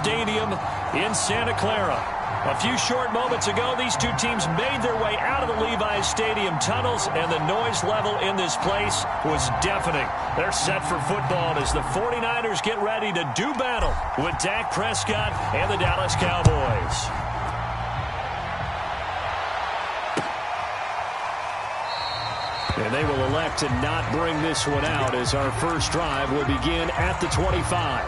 Stadium in Santa Clara. A few short moments ago, these two teams made their way out of the Levi's Stadium tunnels, and the noise level in this place was deafening. They're set for football as the 49ers get ready to do battle with Dak Prescott and the Dallas Cowboys. And they will elect to not bring this one out as our first drive will begin at the 25.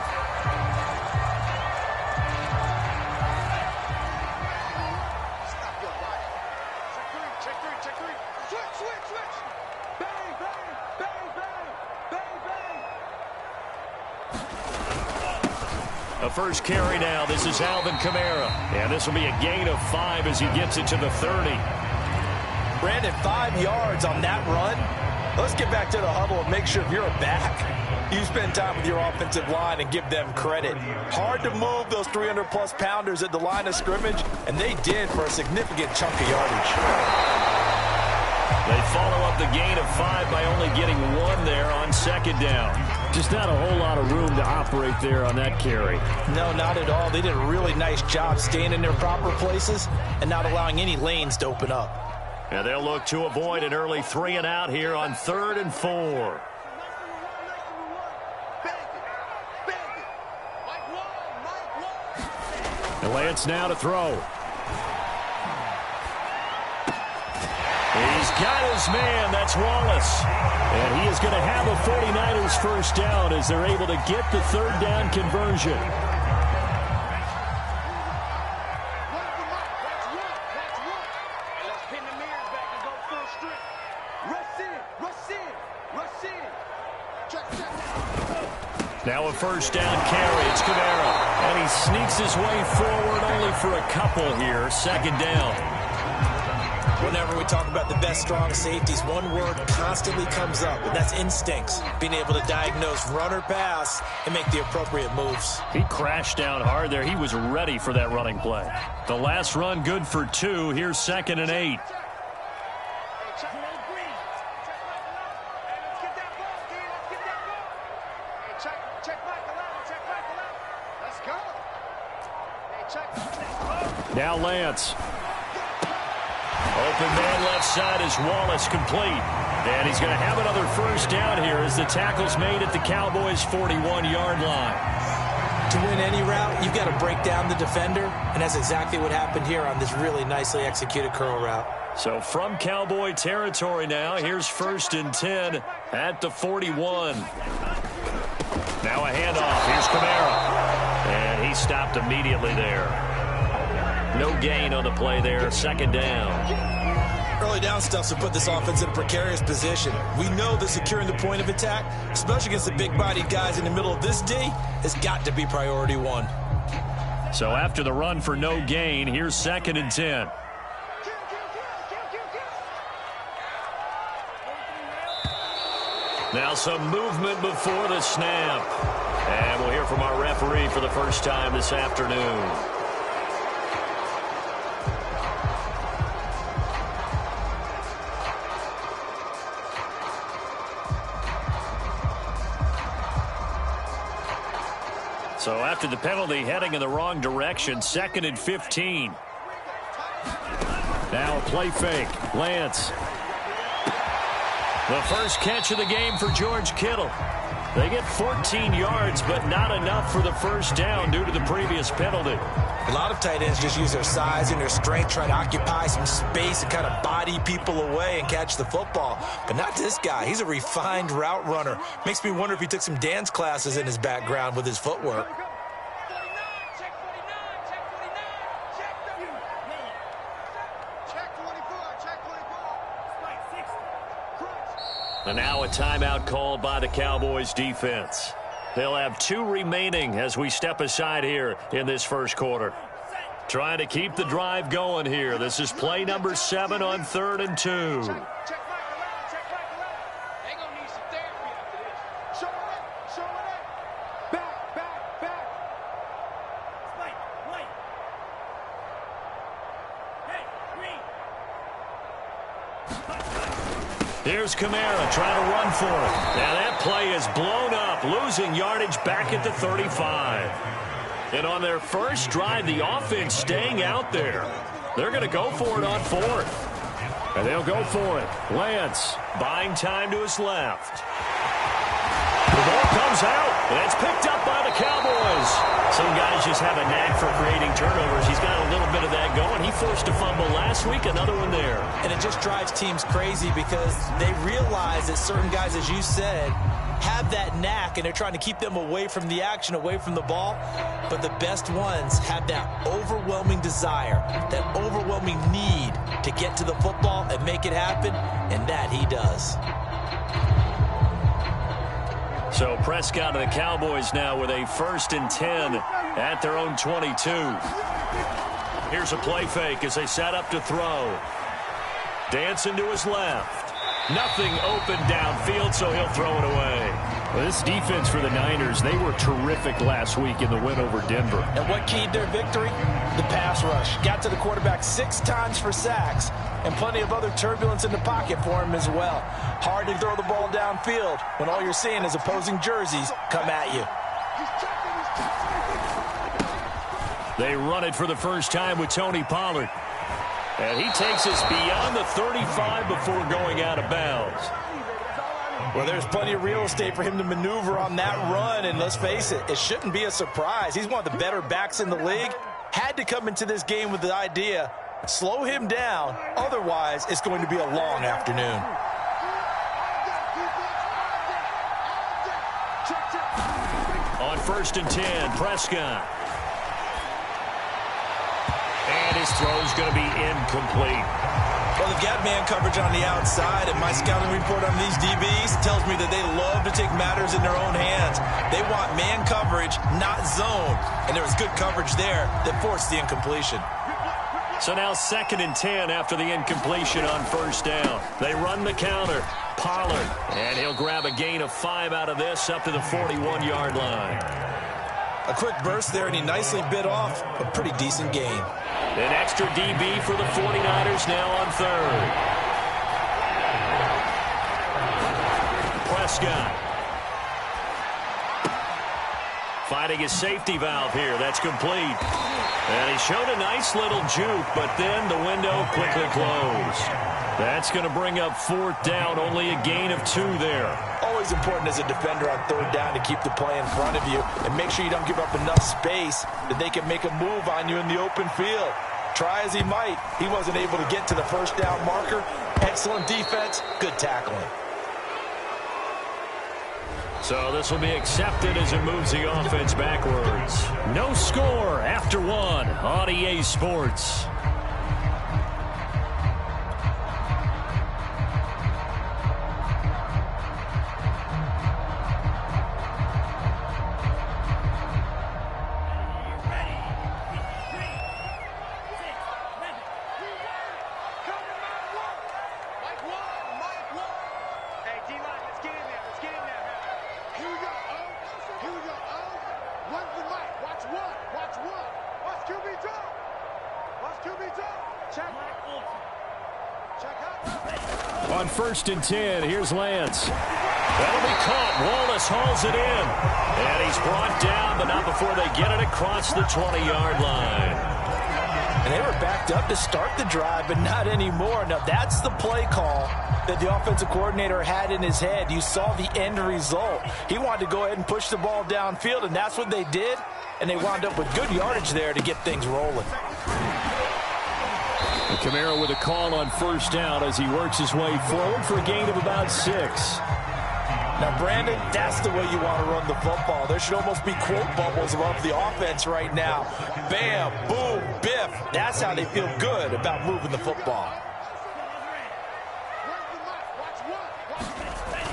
A first carry now. This is Alvin Kamara. And this will be a gain of 5 as he gets it to the 30. Brandon, 5 yards on that run. Let's get back to the huddle and make sure you're back. You spend time with your offensive line and give them credit. Hard to move those 300-plus pounders at the line of scrimmage, and they did for a significant chunk of yardage. They follow up the gain of 5 by only getting 1 there on second down. Just not a whole lot of room to operate there on that carry. No, not at all. They did a really nice job staying in their proper places and not allowing any lanes to open up. And they'll look to avoid an early 3 and out here on 3rd and 4. And Lance now to throw. He's got his man. That's Wallace. And he is going to have a 49ers first down as they're able to get the 3rd down conversion. Now a first down carry. It's Kamara. And he sneaks his way forward only for a couple here. Second down. Whenever we talk about the best strong safeties, one word constantly comes up, and that's instincts. Being able to diagnose run or pass and make the appropriate moves. He crashed down hard there. He was ready for that running play. The last run good for 2. Here's 2nd and 8. Now Lance. Open man left side is Wallace, complete. And he's going to have another first down here as the tackle's made at the Cowboys' 41-yard line. To win any route, you've got to break down the defender, and that's exactly what happened here on this really nicely executed curl route. So from Cowboy territory now, here's 1st and 10 at the 41. Now a handoff. Here's Kamara. And he stopped immediately there. No gain on the play there. 2nd down. Early down stuff to put this offense in a precarious position. We know that securing the point of attack, especially against the big-bodied guys in the middle of this D, has got to be priority 1. So after the run for no gain, here's 2nd and 10. Now some movement before the snap. And we'll hear from our referee for the first time this afternoon. So after the penalty, heading in the wrong direction, 2nd and 15. Now a play fake. Lance. The first catch of the game for George Kittle. They get 14 yards, but not enough for the first down due to the previous penalty. A lot of tight ends just use their size and their strength, trying to occupy some space and kind of body people away and catch the football. But not this guy. He's a refined route runner. Makes me wonder if he took some dance classes in his background with his footwork. And now a timeout called by the Cowboys defense. They'll have 2 remaining as we step aside here in this first quarter. Trying to keep the drive going here. This is play number 7 on 3rd and 2. Here's Kamara trying to run for it. Now that play is blown up, losing yardage back at the 35. And on their first drive, the offense staying out there. They're going to go for it on fourth. And they'll go for it. Lance buying time to his left. The ball comes out, and it's picked up by the Cowboys. Some guys just have a knack for creating turnovers. He's got a little bit of that going. He forced a fumble last week, another one there. And it just drives teams crazy because they realize that certain guys, as you said, have that knack, and they're trying to keep them away from the action, away from the ball. But the best ones have that overwhelming desire, that overwhelming need to get to the football and make it happen, and that he does. So Prescott and the Cowboys now with a 1st and 10 at their own 22. Here's a play fake as they set up to throw. Dancing to his left. Nothing open downfield, so he'll throw it away. Well, this defense for the Niners, they were terrific last week in the win over Denver. And what keyed their victory? The pass rush. Got to the quarterback 6 times for sacks, and plenty of other turbulence in the pocket for him as well. Hard to throw the ball downfield when all you're seeing is opposing jerseys come at you. They run it for the first time with Tony Pollard. And he takes us beyond the 35 before going out of bounds. Well, there's plenty of real estate for him to maneuver on that run, and let's face it, it shouldn't be a surprise. He's one of the better backs in the league. Had to come into this game with the idea, slow him down, otherwise it's going to be a long afternoon. On 1st and 10, Prescott. And his throw's going to be incomplete. Well, they've got man coverage on the outside, and my scouting report on these DBs tells me that they love to take matters in their own hands. They want man coverage, not zone. And there was good coverage there that forced the incompletion. So now 2nd and 10 after the incompletion on 1st down. They run the counter. Pollard. And he'll grab a gain of 5 out of this up to the 41-yard line. A quick burst there, and he nicely bit off a pretty decent gain. An extra DB for the 49ers now on 3rd. Prescott. Finding his safety valve here. That's complete. And he showed a nice little juke, but then the window quickly closed. That's going to bring up 4th down. Only a gain of 2 there. Always important as a defender on 3rd down to keep the play in front of you and make sure you don't give up enough space that they can make a move on you in the open field. Try as he might, he wasn't able to get to the 1st down marker. Excellent defense, good tackling. So this will be accepted as it moves the offense backwards. No score after 1 on EA Sports. On 1st and 10, here's Lance. That'll be caught. Wallace hauls it in. And he's brought down, but not before they get it across the 20-yard line. And they were backed up to start the drive, but not anymore. Now, that's the play call that the offensive coordinator had in his head. You saw the end result. He wanted to go ahead and push the ball downfield, and that's what they did. And they wound up with good yardage there to get things rolling. Camaro with a call on 1st down as he works his way forward for a gain of about 6. Now, Brandon, that's the way you want to run the football. There should almost be quote bubbles above the offense right now. Bam, boom, biff. That's how they feel good about moving the football.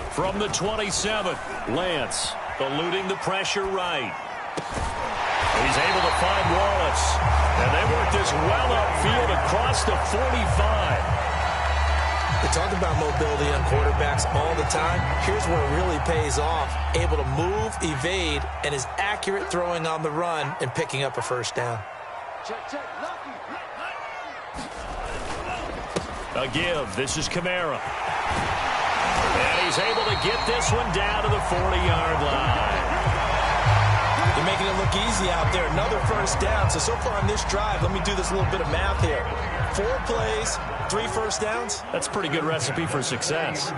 From the 27, Lance eluding the pressure right. He's able to find Wallace. And they work this well upfield across the 45. We talk about mobility on quarterbacks all the time. Here's where it really pays off. Able to move, evade, and is accurate throwing on the run and picking up a 1st down. A give. This is Kamara. And he's able to get this one down to the 40-yard line. You're making it look easy out there. Another first down. So far on this drive, let me do this little bit of math here. 4 plays, 3 first downs. That's a pretty good recipe for success.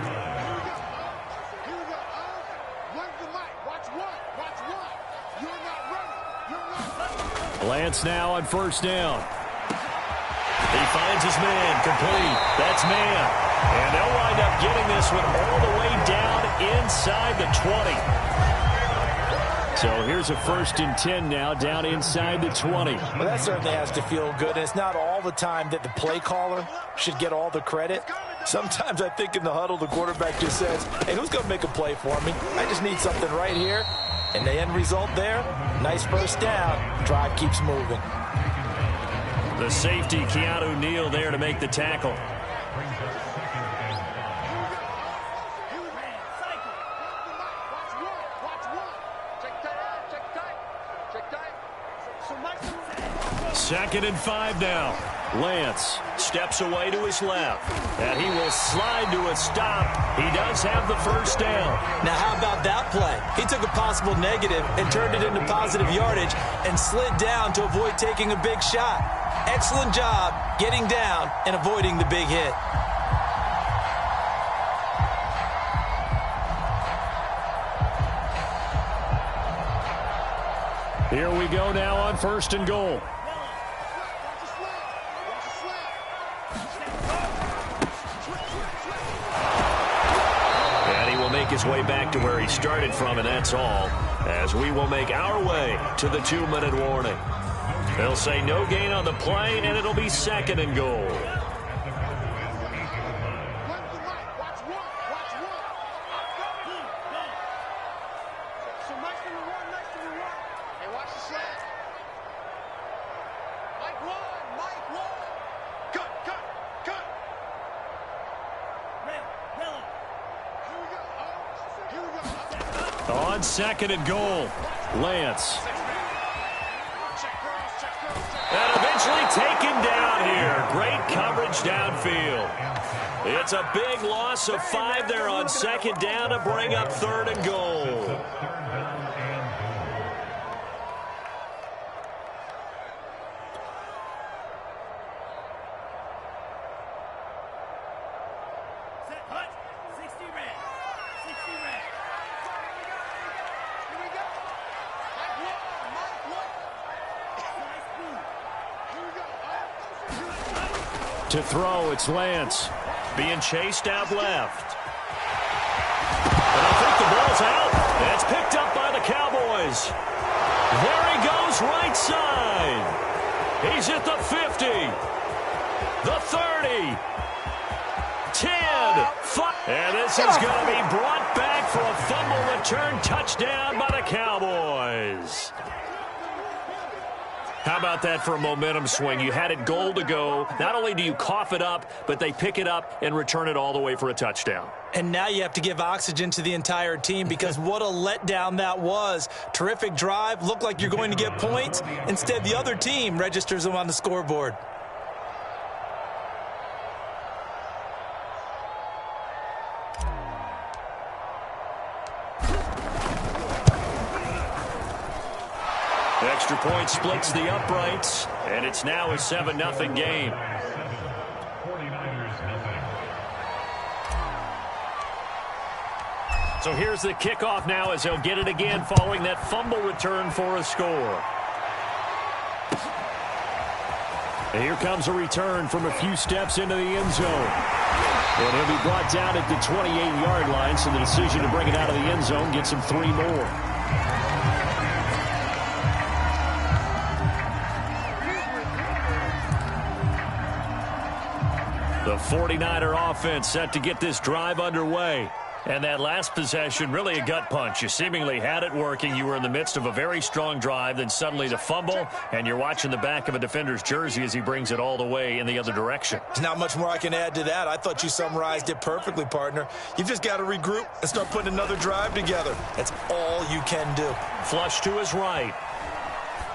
Lance now on first down. He finds his man, complete. That's man. And they'll wind up getting this one all the way down inside the 20. So here's a 1st and 10 now, down inside the 20. Well, that certainly has to feel good. And it's not all the time that the play caller should get all the credit. Sometimes I think in the huddle, the quarterback just says, hey, who's going to make a play for me? I just need something right here. And the end result there, nice first down. Drive keeps moving. The safety, Keanu Neal, there to make the tackle. Second and 5 now. Lance steps away to his left, and he will slide to a stop. He does have the first down. Now, how about that play? He took a possible negative and turned it into positive yardage and slid down to avoid taking a big shot. Excellent job getting down and avoiding the big hit. Here we go now on 1st and goal. And he will make his way back to where he started from, and that's all, as we will make our way to the 2-minute warning. They'll say no gain on the play, and it'll be 2nd and goal. On 2nd and goal, Lance. And eventually taken down here. Great coverage downfield. It's a big loss of 5 there on 2nd down to bring up 3rd and goal. To throw, it's Lance. Being chased out left. And I think the ball's out. That's picked up by the Cowboys. There he goes, right side. He's at the 50. The 30. 10. 5. And this is going to be brought back for a fumble return touchdown by the Cowboys. How about that for a momentum swing? You had it goal to go. Not only do you cough it up, but they pick it up and return it all the way for a touchdown. And now you have to give oxygen to the entire team because what a letdown that was. Terrific drive. Looked like you're going to get points. Instead, the other team registers them on the scoreboard. Extra point splits the uprights, and it's now a 7-0 game. So here's the kickoff now as they'll get it again following that fumble return for a score. And here comes a return from a few steps into the end zone. And he'll be brought down at the 28-yard line, so the decision to bring it out of the end zone gets him 3 more. The 49er offense set to get this drive underway. And that last possession, really a gut punch. You seemingly had it working. You were in the midst of a very strong drive, then suddenly the fumble, and you're watching the back of a defender's jersey as he brings it all the way in the other direction. There's not much more I can add to that. I thought you summarized it perfectly, partner. You've just got to regroup and start putting another drive together. That's all you can do. Flush to his right.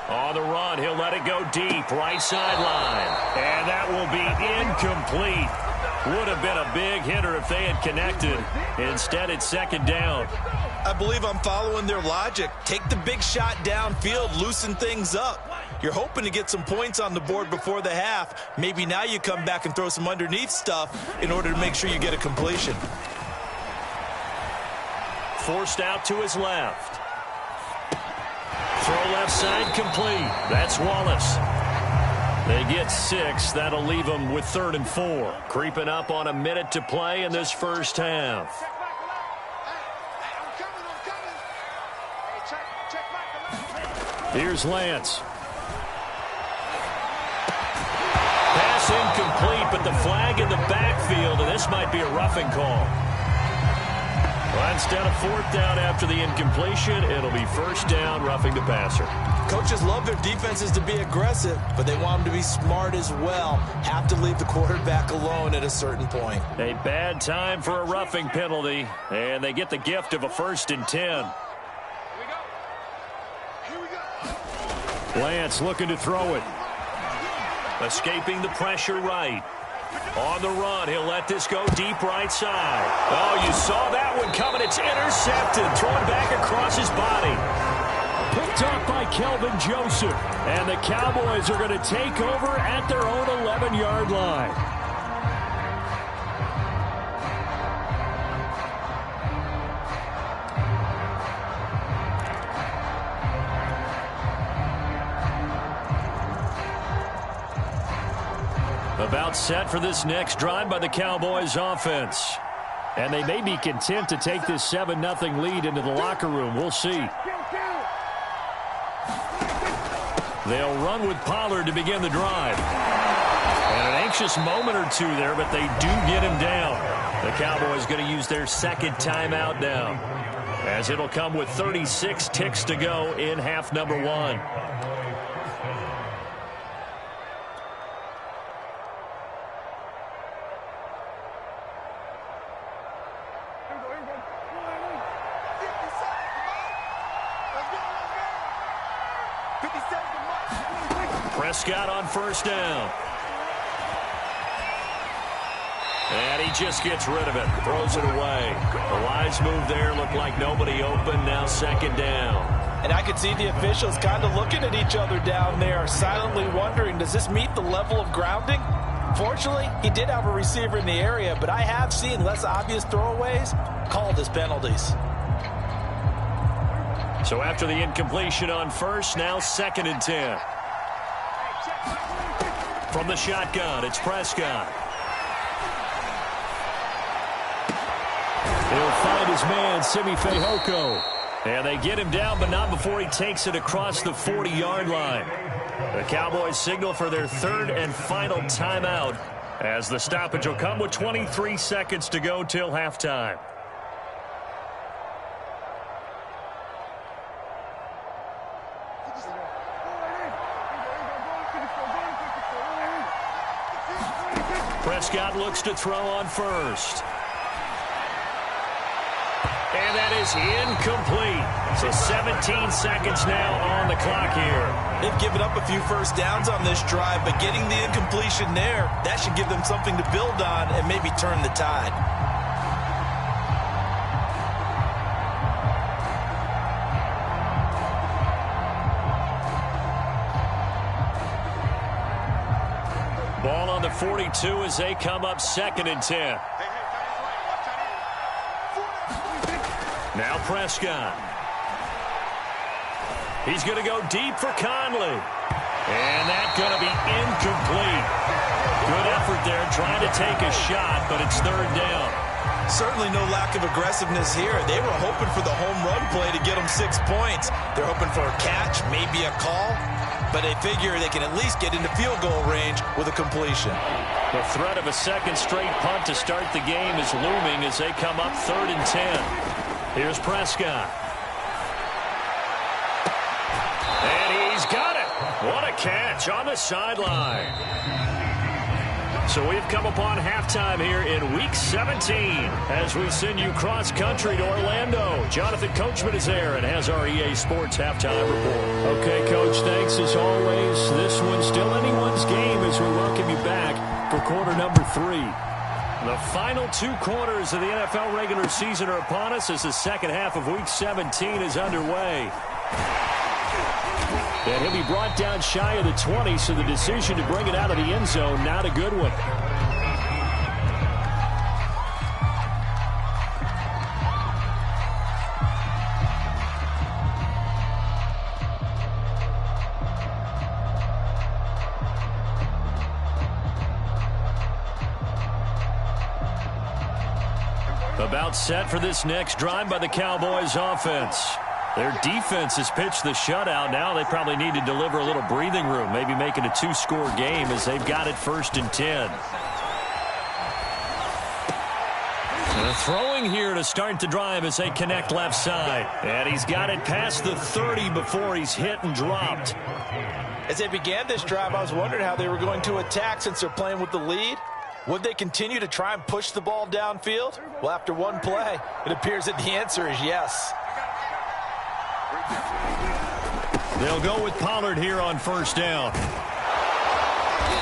On the run, he'll let it go deep, right sideline. And that will be incomplete. Would have been a big hitter if they had connected. Instead, it's 2nd down. I believe I'm following their logic. Take the big shot downfield, loosen things up. You're hoping to get some points on the board before the half. Maybe now you come back and throw some underneath stuff in order to make sure you get a completion. Forced out to his left. Throw left side complete. That's Wallace. They get 6. That'll leave them with 3rd and 4. Creeping up on a minute to play in this first half. Here's Lance. Pass incomplete, but the flag in the backfield, and this might be a roughing call. Well, instead of 4th down after the incompletion, it'll be 1st down, roughing the passer. Coaches love their defenses to be aggressive, but they want them to be smart as well. Have to leave the quarterback alone at a certain point. A bad time for a roughing penalty, and they get the gift of a 1st and 10. Lance looking to throw it. Escaping the pressure right. On the run, he'll let this go deep right side. Oh, you saw that one coming. It's intercepted. Thrown back across his body. Picked up by Kelvin Joseph. And the Cowboys are going to take over at their own 11-yard line. About set for this next drive by the Cowboys offense. And they may be content to take this 7-0 lead into the locker room. We'll see. They'll run with Pollard to begin the drive. And an anxious moment or two there, but they do get him down. The Cowboys going to use their 2nd timeout now, as it'll come with 36 ticks to go in half number 1. Prescott on 1st down. And he just gets rid of it. Throws it away. The wise move there. Looked like nobody open. Now 2nd down. And I could see the officials kind of looking at each other down there, silently wondering, does this meet the level of grounding? Fortunately, he did have a receiver in the area, but I have seen less obvious throwaways called as penalties. So after the incompletion on 1st, now 2nd and 10. From the shotgun, it's Prescott. He'll find his man, Simi Fehoko. And they get him down, but not before he takes it across the 40-yard line. The Cowboys signal for their 3rd and final timeout, as the stoppage will come with 23 seconds to go till halftime. Prescott looks to throw on 1st. And that is incomplete. So 17 seconds now on the clock here. They've given up a few 1st downs on this drive, but getting the incompletion there, that should give them something to build on and maybe turn the tide. Ball on the 42 as they come up 2nd and 10. Now Prescott. He's going to go deep for Conley. And that's going to be incomplete. Good effort there trying to take a shot, but it's 3rd down. Certainly no lack of aggressiveness here. They were hoping for the home run play to get them 6 points. They're hoping for a catch, maybe a call. But they figure they can at least get into field goal range with a completion. The threat of a 2nd straight punt to start the game is looming as they come up 3rd and 10. Here's Prescott. And he's got it. What a catch on the sideline. So we've come upon halftime here in Week 17 as we send you cross-country to Orlando. Jonathan Coachman is there and has our EA Sports halftime report. Okay, Coach, thanks as always. This one's still anyone's game as we welcome you back for quarter number 3. The final 2 quarters of the NFL regular season are upon us as the second half of Week 17 is underway. And he'll be brought down shy of the 20, so the decision to bring it out of the end zone, not a good one. About set for this next drive by the Cowboys offense. Their defense has pitched the shutout. Now they probably need to deliver a little breathing room, maybe make it a 2-score game as they've got it 1st and 10. And throwing here to start the drive as they connect left side. And he's got it past the 30 before he's hit and dropped. As they began this drive, I was wondering how they were going to attack since they're playing with the lead. Would they continue to try and push the ball downfield? Well, after one play, it appears that the answer is yes. They'll go with Pollard here on 1st down.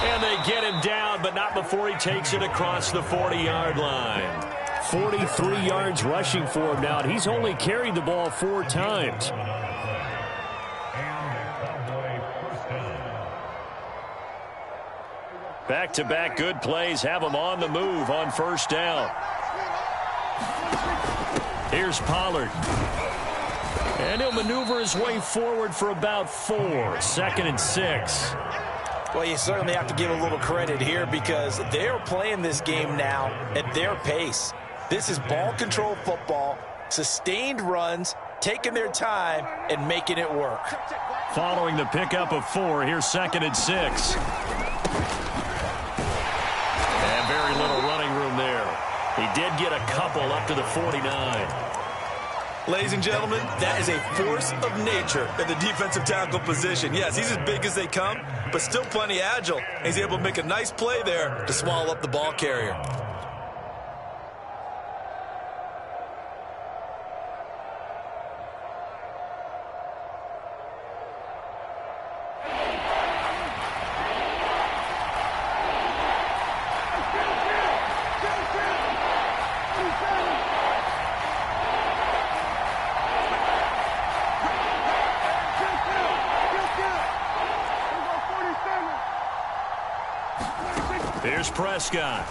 And they get him down, but not before he takes it across the 40-yard line. 43 yards rushing for him now, and he's only carried the ball 4 times. Back-to-back good plays have him on the move on 1st down. Here's Pollard. And he'll maneuver his way forward for about 4. 2nd and 6. Well, you certainly have to give a little credit here because they're playing this game now at their pace. This is ball control football, sustained runs, taking their time, and making it work. Following the pickup of 4, here's 2nd and 6. And very little running room there. He did get a couple up to the 49. Ladies and gentlemen, that is a force of nature in the defensive tackle position. Yes, he's as big as they come, but still plenty agile. He's able to make a nice play there to swallow up the ball carrier. Here's Prescott.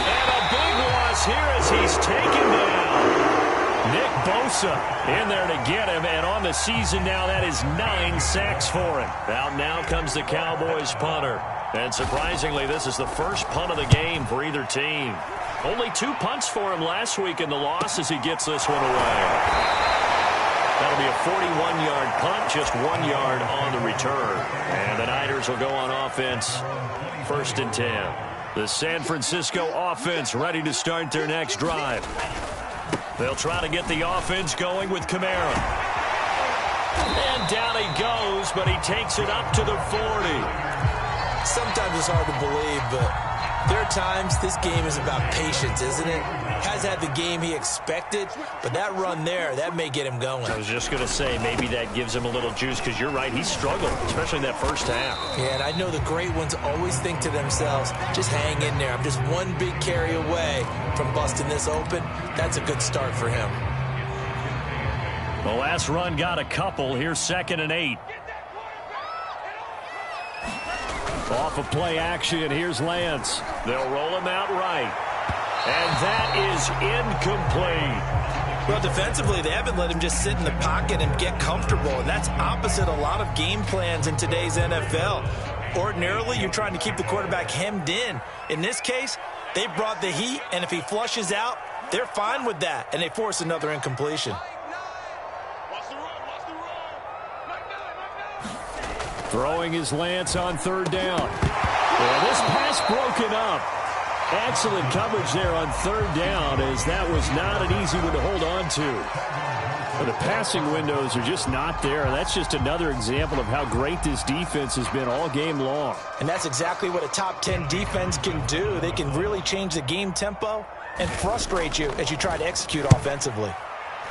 And a big loss here as he's taken down. Nick Bosa in there to get him, and on the season now, that is 9 sacks for him. Out now comes the Cowboys punter. And surprisingly, this is the first punt of the game for either team. Only 2 punts for him last week in the loss as he gets this one away. That'll be a 41-yard punt, just 1 yard on the return. And the Niners will go on offense, 1st and 10. The San Francisco offense ready to start their next drive. They'll try to get the offense going with Kamara. And down he goes, but he takes it up to the 40. Sometimes it's hard to believe, but there are times this game is about patience, isn't it? Has had the game he expected, but that run there, that may get him going. I was just going to say, maybe that gives him a little juice, because you're right, he struggled, especially in that first half. Yeah, and I know the great ones always think to themselves, just hang in there. I'm just one big carry away from busting this open. That's a good start for him. The last run got a couple. Here's 2nd and 8. Off of play action, here's Lance. They'll roll him out right. And that is incomplete. Well, defensively, they haven't let him just sit in the pocket and get comfortable, and that's opposite a lot of game plans in today's NFL. Ordinarily, you're trying to keep the quarterback hemmed in. In this case, they brought the heat, and if he flushes out, they're fine with that, and they force another incompletion. Throwing his Lance on 3rd down. Well, this pass broken up. Excellent coverage there on 3rd down, as that was not an easy one to hold on to. But the passing windows are just not there. That's just another example of how great this defense has been all game long. And that's exactly what a top 10 defense can do. They can really change the game tempo and frustrate you as you try to execute offensively.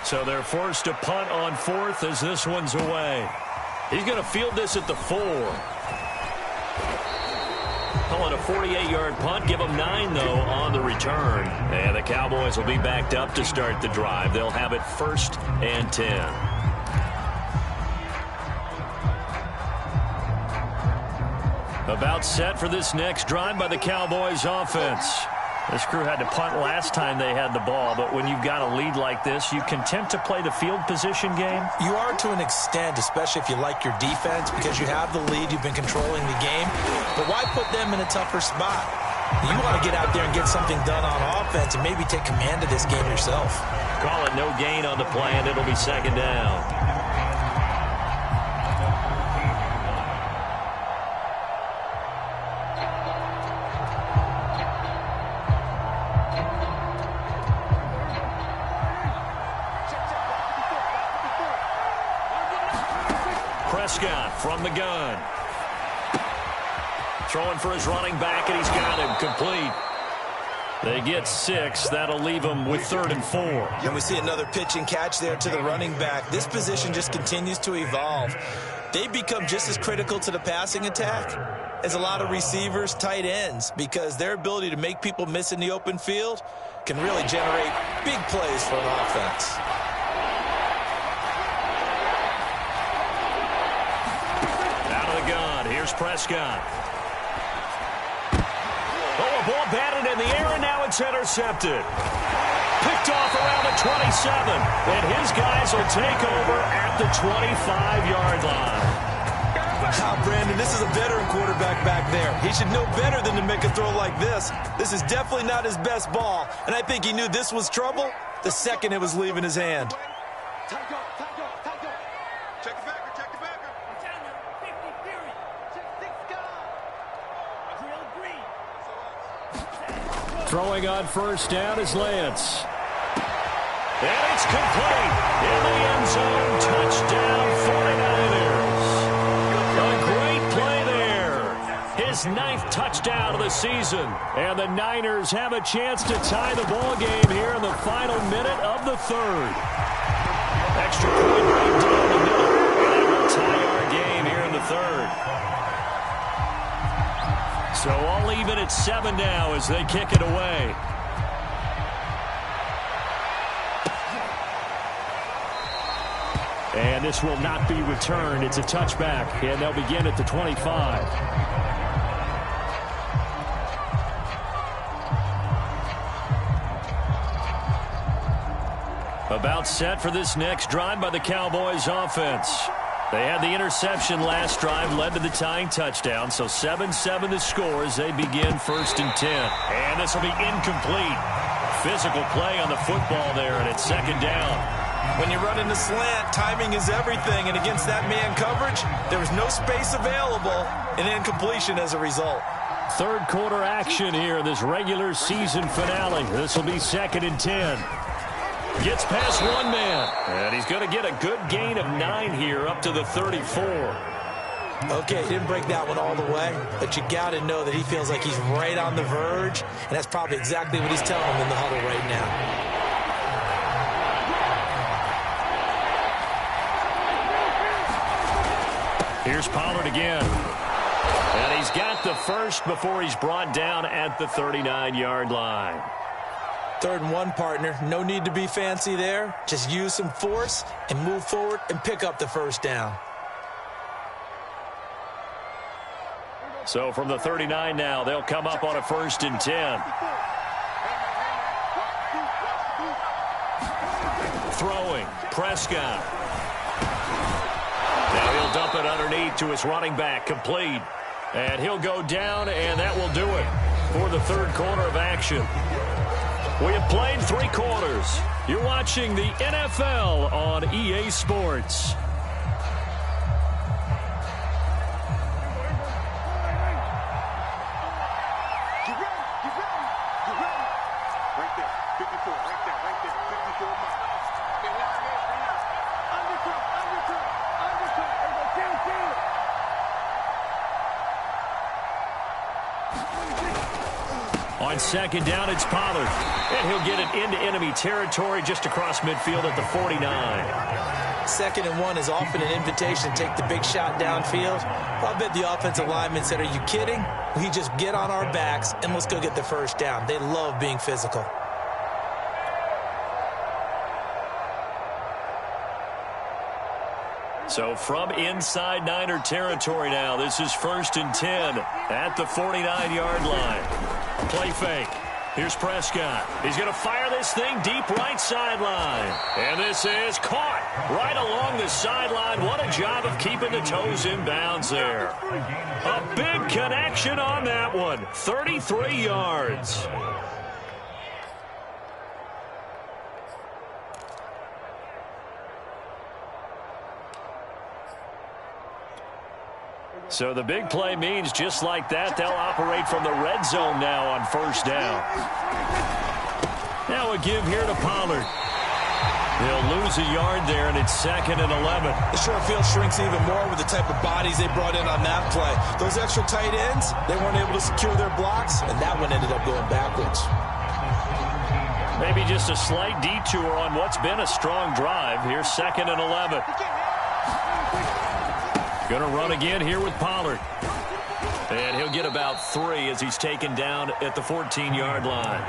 So they're forced to punt on 4th as this one's away. He's going to field this at the 4. Call it a 48-yard punt. Give them 9, though, on the return. And the Cowboys will be backed up to start the drive. They'll have it 1st and 10. About set for this next drive by the Cowboys offense. This crew had to punt last time they had the ball, but when you've got a lead like this, you content to play the field position game? You are to an extent, especially if you like your defense, because you have the lead, you've been controlling the game. But why put them in a tougher spot? You want to get out there and get something done on offense and maybe take command of this game yourself. Call it no gain on the play, and it'll be 2nd down. From the gun. Throwing for his running back, and he's got him complete. They get 6. That'll leave them with 3rd and 4. And we see another pitch and catch there to the running back. This position just continues to evolve. They become just as critical to the passing attack as a lot of receivers, tight ends, because their ability to make people miss in the open field can really generate big plays for an offense. Here's Prescott. Oh, a ball batted in the air, and now it's intercepted. Picked off around the 27, and his guys will take over at the 25-yard line. Wow, Brandon, this is a veteran quarterback back there. He should know better than to make a throw like this. This is definitely not his best ball, and I think he knew this was trouble the second it was leaving his hand. Throwing on 1st down is Lance. And it's complete. In the end zone. Touchdown, 49ers. A great play there. His 9th touchdown of the season. And the Niners have a chance to tie the ball game here in the final minute of the 3rd. Extra point right down the middle. And it will tie our game here in the 3rd. So all even at 7 now as they kick it away. And this will not be returned. It's a touchback, and they'll begin at the 25. About set for this next drive by the Cowboys offense. They had the interception last drive, led to the tying touchdown, so 7-7 the score as they begin 1st and 10. And this will be incomplete. Physical play on the football there, and it's 2nd down. When you run in the slant, timing is everything, and against that man coverage, there was no space available, and incompletion as a result. 3rd quarter action here in this regular season finale. This will be 2nd and 10. Gets past one man, and he's going to get a good gain of 9 here up to the 34. Okay, he didn't break that one all the way, but you got to know that he feels like he's right on the verge, and that's probably exactly what he's telling him in the huddle right now. Here's Pollard again. And he's got the first before he's brought down at the 39-yard line. 3rd and 1, partner. No need to be fancy there. Just use some force and move forward and pick up the 1st down. So from the 39 now, they'll come up on a 1st and 10. Throwing, Prescott. Now he'll dump it underneath to his running back, complete. And he'll go down, and that will do it for the 3rd quarter of action. We have played 3 quarters. You're watching the NFL on EA Sports. On 2nd down, it's Pollard. And he'll get it into enemy territory just across midfield at the 49. 2nd and 1 is often an invitation to take the big shot downfield. I bet the offensive lineman said, are you kidding? We just get on our backs and let's go get the first down. They love being physical. So from inside Niner territory now, this is 1st and 10 at the 49-yard line. Play fake. Here's Prescott. He's going to fire this thing deep right sideline. And this is caught right along the sideline. What a job of keeping the toes in bounds there. A big connection on that one. 33 yards. So the big play means just like that, they'll operate from the red zone now on 1st down. Now a give here to Pollard. He'll lose a yard there, and it's 2nd and 11. The short field shrinks even more with the type of bodies they brought in on that play. Those extra tight ends, they weren't able to secure their blocks, and that one ended up going backwards. Maybe just a slight detour on what's been a strong drive. Here's 2nd and 11. Going to run again here with Pollard. And he'll get about 3 as he's taken down at the 14-yard line.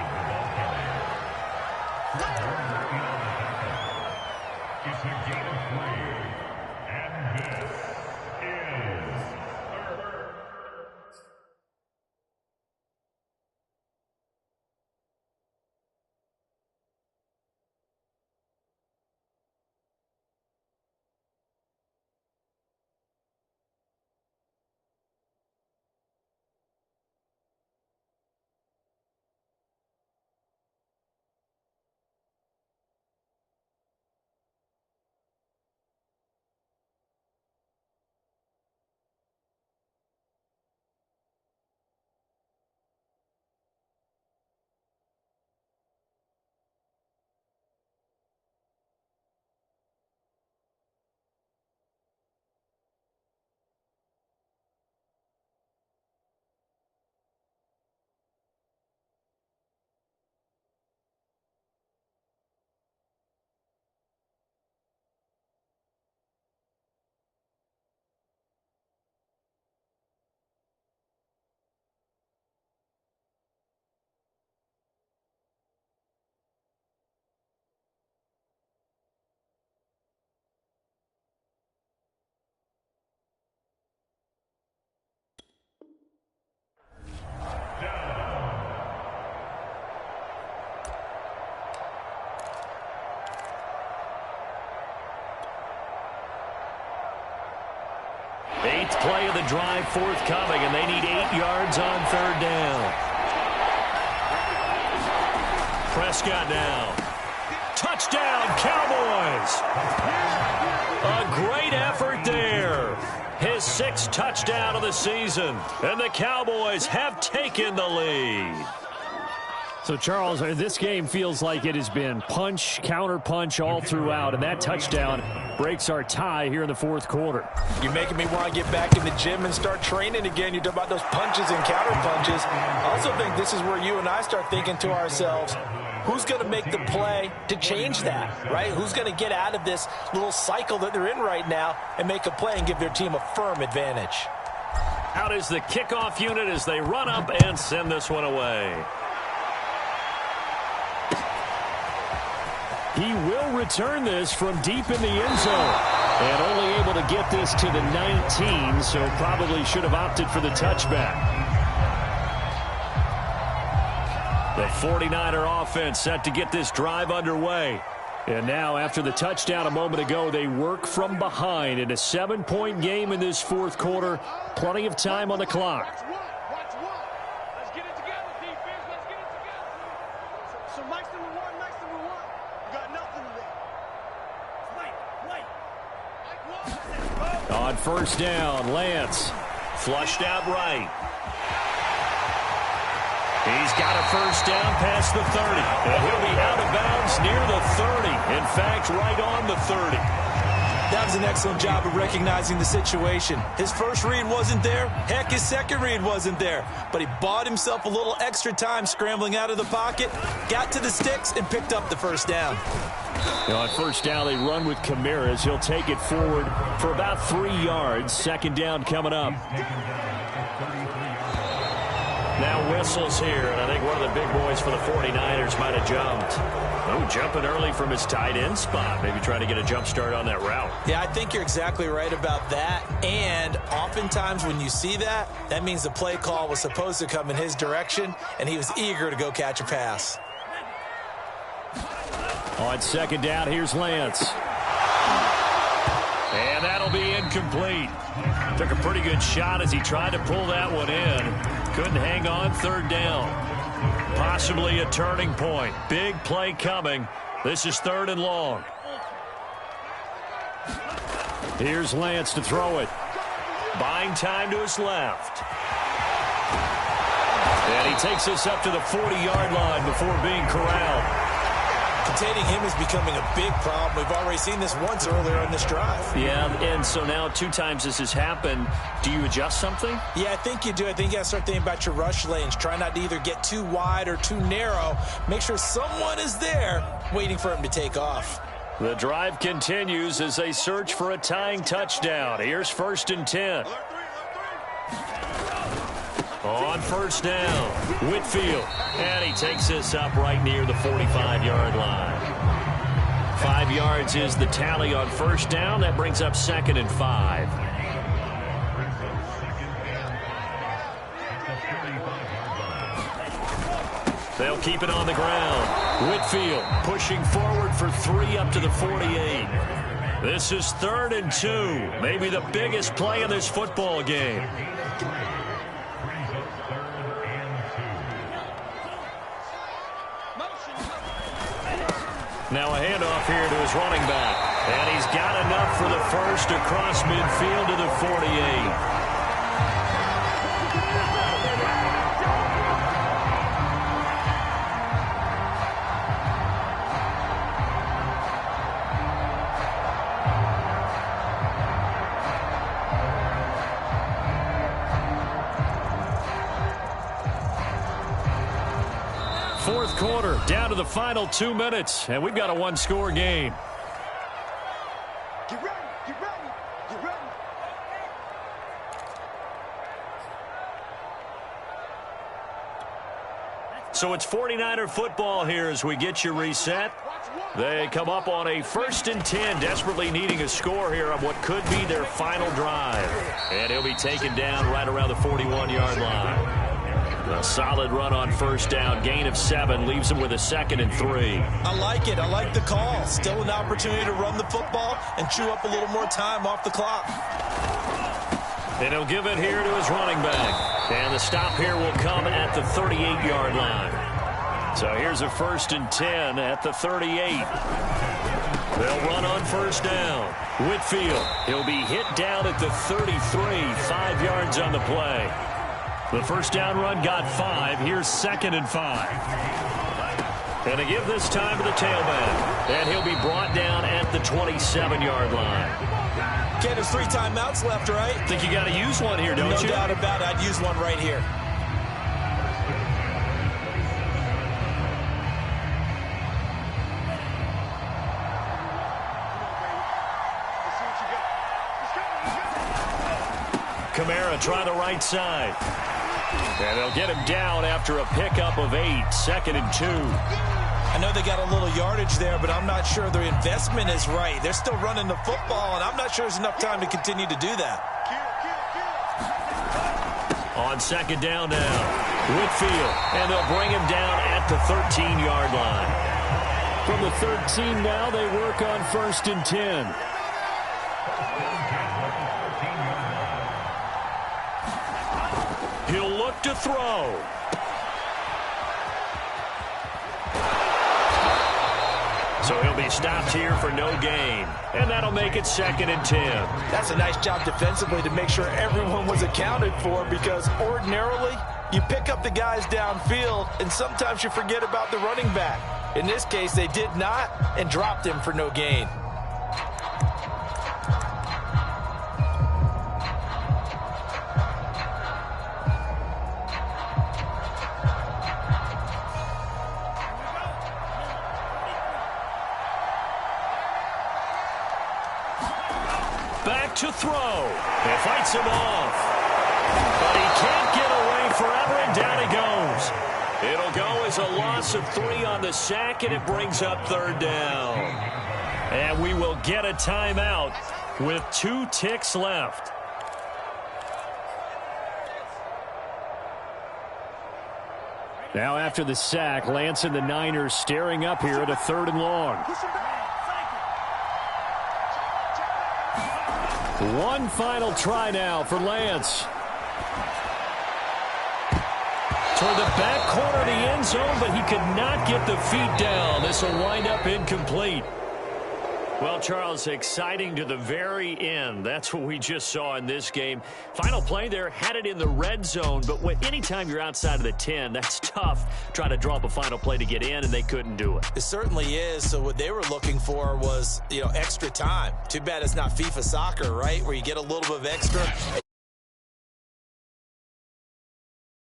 Eighth play of the drive forthcoming, and they need 8 yards on 3rd down. Prescott now. Touchdown, Cowboys! A great effort there. His 6th touchdown of the season, and the Cowboys have taken the lead. So, Charles, this game feels like it has been punch, counter-punch all throughout, and that touchdown breaks our tie here in the 4th quarter. You're making me want to get back in the gym and start training again. You talk about those punches and counter-punches. I also think this is where you and I start thinking to ourselves, who's going to make the play to change that, right? Who's going to get out of this little cycle that they're in right now and make a play and give their team a firm advantage? Out is the kickoff unit as they run up and send this one away. He will return this from deep in the end zone. And only able to get this to the 19, so probably should have opted for the touchback. The 49er offense set to get this drive underway. And now, after the touchdown a moment ago, they work from behind in a 7-point game in this 4th quarter. Plenty of time on the clock. Let's get it together, defense. Let's get it together. So Mike's number one. You got nothing today. Mike. On 1st down, Lance flushed out right. He's got a 1st down past the 30. And he'll be out of bounds near the 30. In fact, right on the 30. That was an excellent job of recognizing the situation. His first read wasn't there. Heck, his second read wasn't there. But he bought himself a little extra time scrambling out of the pocket, got to the sticks, and picked up the 1st down. On first down, they run with Camaras. He'll take it forward for about 3 yards. Second down coming up. Now whistles here, and I think one of the big boys for the 49ers might have jumped. Oh, jumping early from his tight end spot. Maybe trying to get a jump start on that route. Yeah, I think you're exactly right about that. And oftentimes when you see that, that means the play call was supposed to come in his direction, and he was eager to go catch a pass. On second down, here's Lance. And that'll be incomplete. Took a pretty good shot as he tried to pull that one in. Couldn't hang on third down. Possibly a turning point. Big play coming. This is 3rd and long. Here's Lance to throw it. Buying time to his left. And he takes this up to the 40-yard line before being corralled. Containing him is becoming a big problem. We've already seen this once earlier in this drive. Yeah, and so now 2 times this has happened. Do you adjust something? Yeah, I think you do. I think you got to start thinking about your rush lanes. Try not to either get too wide or too narrow. Make sure someone is there waiting for him to take off. The drive continues as they search for a tying touchdown. Here's 1st and 10. On first down, Whitfield. And he takes this up right near the 45-yard line. 5 yards is the tally on first down. That brings up 2nd and 5. They'll keep it on the ground. Whitfield pushing forward for 3 up to the 48. This is 3rd and 2. Maybe the biggest play in this football game. Now a handoff here to his running back. And he's got enough for the first across midfield to the 48. Fourth quarter, down to the final 2 minutes, and we've got a 1-score game. Get ready, get ready, get ready. So it's 49er football here as we get you reset. They come up on a 1st and 10, desperately needing a score here on what could be their final drive. And he'll be taken down right around the 41-yard line. A solid run on first down. Gain of 7 leaves him with a 2nd and 3. I like it. I like the call. Still an opportunity to run the football and chew up a little more time off the clock. And he'll give it here to his running back. And the stop here will come at the 38-yard line. So here's a 1st and 10 at the 38. They'll run on first down. Whitfield, he'll be hit down at the 33, 5 yards on the play. The first down run got 5. Here's 2nd and 5. And they give this time to the tailback. And he'll be brought down at the 27-yard line. Ken, there's 3 timeouts left, right? Think you got to use one here, don't you? No doubt about it. I'd use one right here. Kamara try the right side. And they'll get him down after a pickup of 8. 2nd and 2. I know they got a little yardage there, but I'm not sure their investment is right. They're still running the football, and I'm not sure there's enough time to continue to do that. On 2nd down now, Whitfield, and they'll bring him down at the 13-yard line. From the 13 now, they work on 1st and 10. He'll look to throw. So he'll be stopped here for no gain. And that'll make it 2nd and 10. That's a nice job defensively to make sure everyone was accounted for, because ordinarily you pick up the guys downfield and sometimes you forget about the running back. In this case, they did not and dropped him for no gain. to throw. He fights him off. But he can't get away forever, and down he goes. It'll go as a loss of 3 on the sack, and it brings up 3rd down. And we will get a timeout with 2 ticks left. Now after the sack, Lance and the Niners staring up here at a 3rd and long. One final try now for Lance. Toward the back corner of the end zone, but he could not get the feet down. This will wind up incomplete. Well, Charles, exciting to the very end. That's what we just saw in this game. Final play there, had it in the red zone, but anytime you're outside of the 10, that's tough. Trying to draw up a final play to get in, and they couldn't do it. It certainly is. So what they were looking for was, extra time. Too bad it's not FIFA soccer, right, where you get a little bit of extra.